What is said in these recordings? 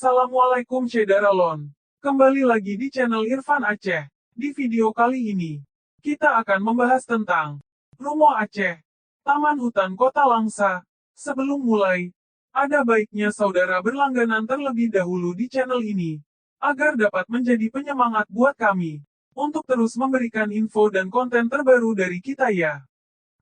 Assalamualaikum Syederalon. Kembali lagi di channel Irfan Aceh. Di video kali ini, kita akan membahas tentang Rumo Aceh, Taman Hutan Kota Langsa. Sebelum mulai, ada baiknya saudara berlangganan terlebih dahulu di channel ini, agar dapat menjadi penyemangat buat kami, untuk terus memberikan info dan konten terbaru dari kita ya.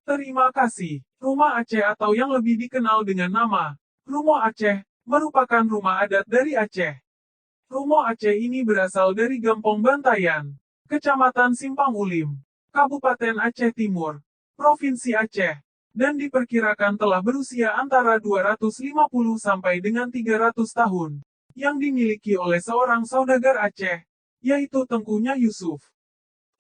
Terima kasih. Rumah Aceh atau yang lebih dikenal dengan nama Rumo Aceh, merupakan rumah adat dari Aceh. Rumo Aceh ini berasal dari Gampong Bantayan, Kecamatan Simpang Ulim, Kabupaten Aceh Timur, Provinsi Aceh, dan diperkirakan telah berusia antara 250 sampai dengan 300 tahun, yang dimiliki oleh seorang saudagar Aceh, yaitu Tengkunya Yusuf.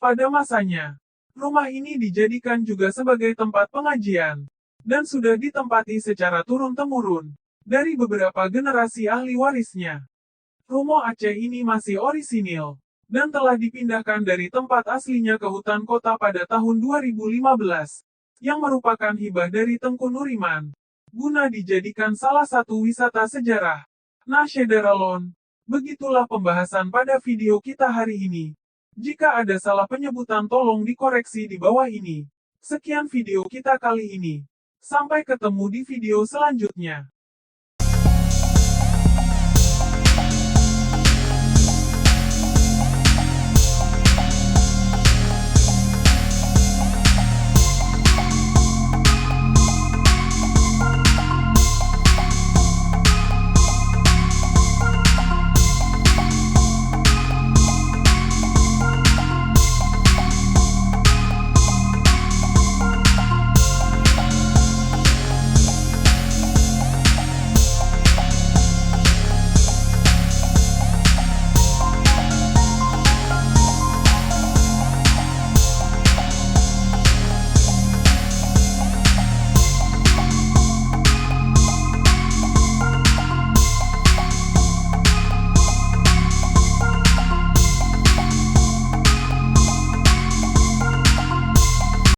Pada masanya, rumah ini dijadikan juga sebagai tempat pengajian, dan sudah ditempati secara turun-temurun, dari beberapa generasi ahli warisnya. Rumo Aceh ini masih orisinil, dan telah dipindahkan dari tempat aslinya ke hutan kota pada tahun 2015, yang merupakan hibah dari Tengku Nuriman, guna dijadikan salah satu wisata sejarah. Nah Syederalon, begitulah pembahasan pada video kita hari ini. Jika ada salah penyebutan tolong dikoreksi di bawah ini. Sekian video kita kali ini. Sampai ketemu di video selanjutnya.